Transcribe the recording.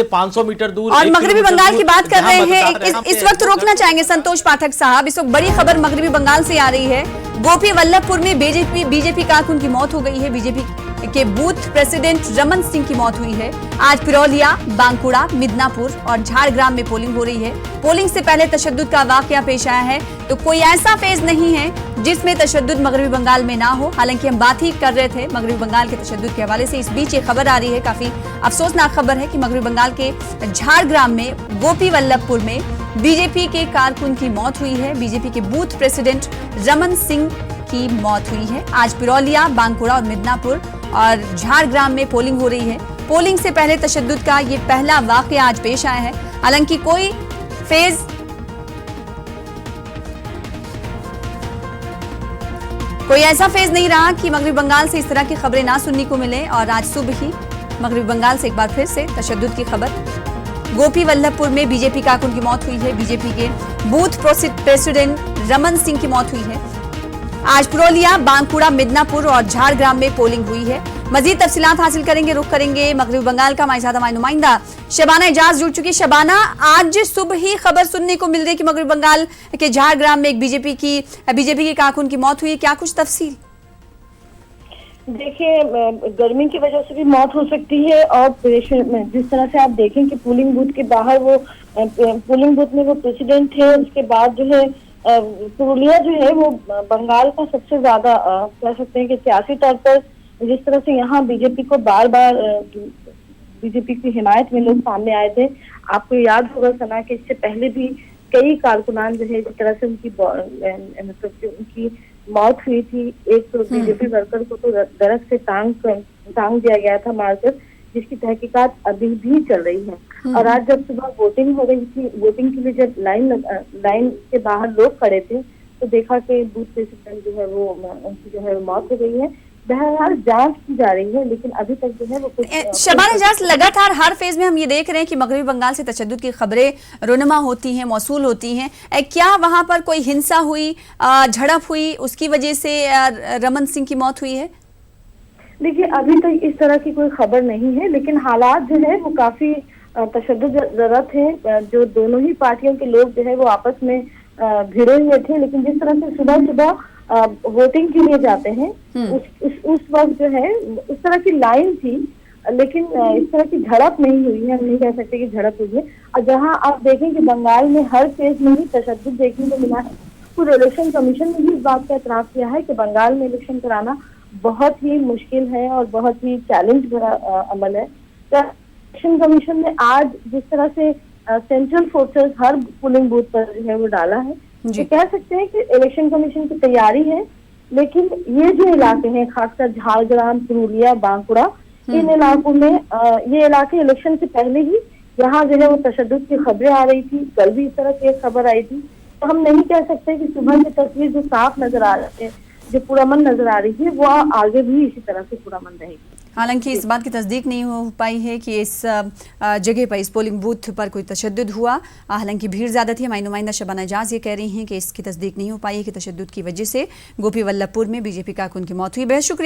500 metre दूर और मगरबी बंगाल की बात कर रहे हैं। इस वक्त रोकना चाहेंगे संतोष पाठक साहब। इस वक्त बड़ी खबर मगरबी बंगाल से आ रही है। गोपी वल्लभपुर में बीजेपी कारकुन की मौत हो गई है। बीजेपी के बूथ प्रेसिडेंट रमन सिंह की मौत हुई है। आज पिरौलिया, बांकुड़ा, मिदनापुर और झारग्राम में पोलिंग हो रही है। पोलिंग से पहले तशद्दुद का वाकया पेश आया है, तो कोई ऐसा फेज नहीं है जिसमें तशद्दुद मगरबी बंगाल में ना हो। हालांकि हम बात ही कर रहे थे मगरबी बंगाल के तशद्दुद के हवाले से। इस बीच ये खबर आ रही है, काफी अफसोसनाक खबर है कि मगरबी बंगाल के झारग्राम में गोपी वल्लभपुर में बीजेपी के कारकुन की मौत हुई है। बीजेपी के बूथ प्रेसिडेंट रमन सिंह की मौत हुई है। आज पिरौलिया, बांकुड़ा और मिदनापुर और झारग्राम में पोलिंग हो रही है। पोलिंग से पहले तशद्दुद का ये पहला वाकया आज पेश आया है। हालांकि कोई ऐसा फेज नहीं रहा कि मगरबी बंगाल से इस तरह की खबरें ना सुनने को मिले। और आज सुबह ही मगरबी बंगाल से एक बार फिर से तशद्दुद की खबर। गोपी वल्लभपुर में बीजेपी कारकुन की मौत हुई है। बीजेपी के बूथ प्रेसिडेंट रमन सिंह की मौत हुई है। आज पिरौलिया, बांकुड़ा, मिदनापुर और झारग्राम में पोलिंग हुई है। मजीद तफसीलात हासिल करेंगे, रुख करेंगे मगरबी बंगाल का। हमारे साथ हमारी नुमाइंदा शबाना एजाज जुड़ चुकी। शबाना, आज सुबह ही खबर सुनने को मिल रही है कि मगरबी बंगाल के झारग्राम में एक बीजेपी की कारकुन की मौत हुई है। क्या कुछ तफसील? देखिए, गर्मी की वजह से भी मौत हो सकती है और जिस तरह से आप देखें कि पोलिंग बूथ के बाहर पोलिंग बूथ में वो प्रेसिडेंट थे। उसके बाद जो है पुरुलिया जो है वो बंगाल का सबसे ज्यादा कह सकते हैं कि सियासी तौर पर जिस तरह से यहाँ बीजेपी को बार बार बीजेपी की हिमायत में लोग सामने आए थे। आपको याद होगा सना कि इससे पहले भी कई कारकुनान जो है जिस तरह से उनकी मौत हुई थी। एक तो बीजेपी वर्कर को तो दरख्त से टांग दिया गया था मारकर, जिसकी तहकीकात अभी भी चल रही है। और आज जब सुबह वोटिंग हो रही थी, वोटिंग के लिए जब लाइन के बाहर लोग खड़े थे, तो देखा कि बूथ प्रेसिडेंट जो है वो उनकी जो है मौत हो गई है। बहरहाल जांच की जा रही है, लेकिन अभी तक जो है वो कुछ शबाना एजाज, लगातार हर फेज में हम ये देख रहे हैं कि मगरबी बंगाल से तशद्दुद की खबरें रोनमा होती हैं, मौसूल होती हैं। क्या वहां पर कोई हिंसा हुई, झड़प हुई, उसकी वजह से रमन सिंह की मौत हुई है? देखिए, अभी तक इस तरह की कोई खबर नहीं है, लेकिन हालात जो है वो काफी तशद्दुद है। जो दोनों ही पार्टियों के लोग जो है वो आपस में भिड़े हुए थे। लेकिन जिस तरह से सुबह सुबह वोटिंग के लिए जाते हैं, उस वक्त जो है उस तरह की लाइन थी, लेकिन इस तरह की झड़प नहीं हुई है। हम नहीं कह सकते कि झड़प हुई है। और जहां आप देखें कि बंगाल में हर फेज में ही तशद्दुद देखने को मिला है। पूरे इलेक्शन कमीशन ने भी इस बात का एतराफ किया है कि बंगाल में इलेक्शन कराना बहुत ही मुश्किल है और बहुत ही चैलेंज भरा अमल है। तो इलेक्शन कमीशन ने आज जिस तरह से सेंट्रल फोर्सेस हर पोलिंग बूथ पर जो है वो डाला है, तो कह सकते हैं कि इलेक्शन कमीशन की तैयारी है। लेकिन ये जो इलाके हैं, खासकर झारग्राम, पुरुलिया, बांकुड़ा, इन इलाकों में ये इलाके इलेक्शन से पहले ही यहाँ जो है वो तशद्दुद की खबरें आ रही थी। कल भी इस तरह की एक खबर आई थी। तो हम नहीं कह सकते कि सुबह की तस्वीर जो साफ नजर आ रही है, जो पुरअमन नजर आ रही है, वो आगे भी इसी तरह से पुरअमन रहेगी। हालांकि इस बात की तस्दीक नहीं हो पाई है कि इस जगह पर, इस पोलिंग बूथ पर कोई तशद्दुद हुआ। हालांकि भीड़ ज्यादा थी। हमारी नुमाइंदा शबाना एजाज ये कह रही हैं कि इसकी तस्दीक नहीं हो पाई है कि तशद्दुद की वजह से गोपी वल्लभपुर में बीजेपी कारकुन की मौत हुई। बेहद शुक्रिया।